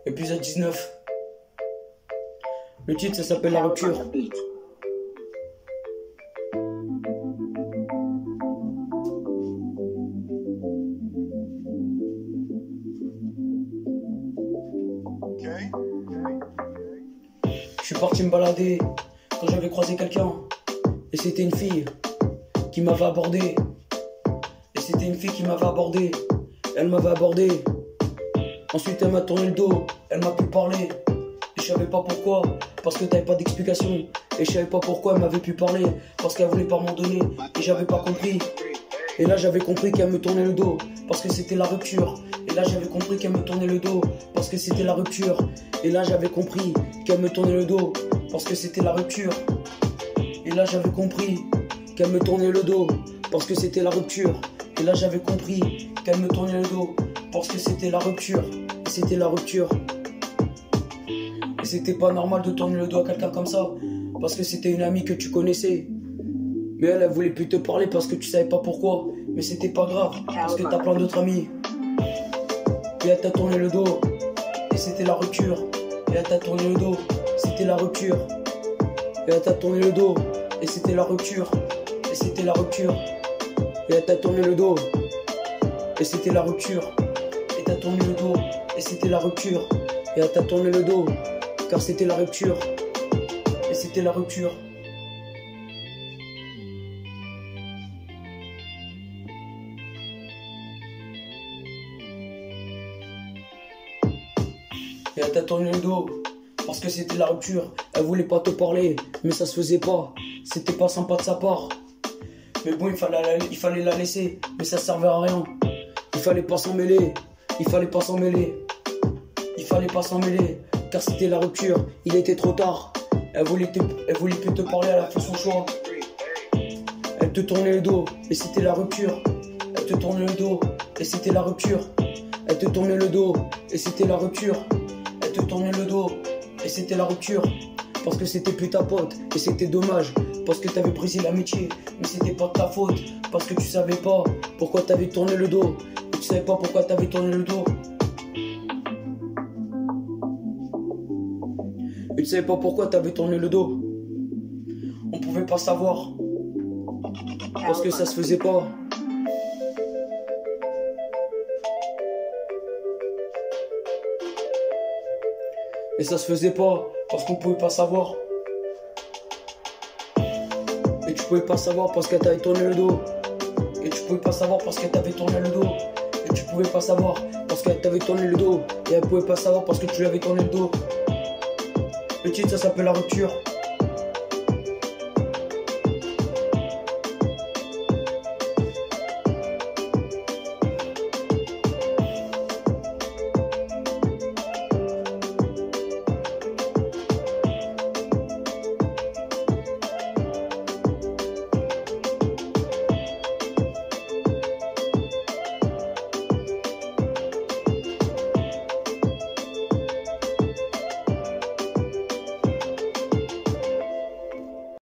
Épisode 19. Le titre, ça s'appelle La rupture. Je suis parti me balader quand j'avais croisé quelqu'un. Et c'était une fille qui m'avait abordé. Elle m'avait abordé. Ensuite elle m'a tourné le dos. Elle m'a plus parlé. Et je savais pas pourquoi. Parce que t'avais pas d'explication. Et je savais pas pourquoi elle m'avait pu parler. Parce qu'elle voulait pas m'en donner. Et j'avais pas compris. Et là j'avais compris qu'elle me tournait le dos. Parce que c'était la rupture. Et là j'avais compris qu'elle me tournait le dos. Parce que c'était la rupture. Et là j'avais compris qu'elle me tournait le dos. Parce que c'était la rupture. Et là j'avais compris qu'elle me tournait le dos. Parce que c'était la rupture. Et là j'avais compris qu'elle me tournait le dos. Parce que c'était la rupture. Et c'était la rupture. Et c'était pas normal de tourner le dos à quelqu'un comme ça. Parce que c'était une amie que tu connaissais. Mais elle voulait plus te parler parce que tu savais pas pourquoi. Mais c'était pas grave. Parce que t'as plein d'autres amis. Et elle t'a tourné le dos. Et c'était la rupture. Et elle t'a tourné le dos. C'était la rupture. Et elle t'a tourné le dos. Et c'était la rupture. Et c'était la rupture. Et elle t'a tourné le dos. Et c'était la rupture. Et t'as tourné le dos. Et c'était la rupture. Et elle t'a tourné le dos. Car c'était la rupture. Et c'était la rupture. Et elle t'a tourné le dos. Parce que c'était la rupture. Elle voulait pas te parler. Mais ça se faisait pas. C'était pas sympa de sa part. Mais bon, il fallait la laisser. Mais ça servait à rien. Il fallait pas s'en mêler. Car c'était la rupture. Il était trop tard. Elle voulait plus te parler. Elle a fait son choix. Elle te tournait le dos. Et c'était la rupture. Elle te tournait le dos. Et c'était la rupture. Elle te tournait le dos. Et c'était la rupture. Elle te tournait le dos. Et c'était la rupture. Parce que c'était plus ta pote. Et c'était dommage. Parce que t'avais brisé l'amitié. Mais c'était pas de ta faute. Parce que tu savais pas pourquoi t'avais tourné le dos. Et tu savais pas pourquoi t'avais tourné le dos. Et tu savais pas pourquoi t'avais tourné le dos. On pouvait pas savoir. Parce que ça se faisait pas. Et ça se faisait pas. Parce qu'on pouvait pas savoir. Et tu pouvais pas savoir parce qu'elle t'avait tourné le dos. Et tu pouvais pas savoir parce qu'elle t'avait tourné le dos. Et tu pouvais pas savoir parce qu'elle t'avait tourné le dos. Et elle pouvait pas savoir parce que tu lui avais tourné le dos. Le titre, ça s'appelle La rupture.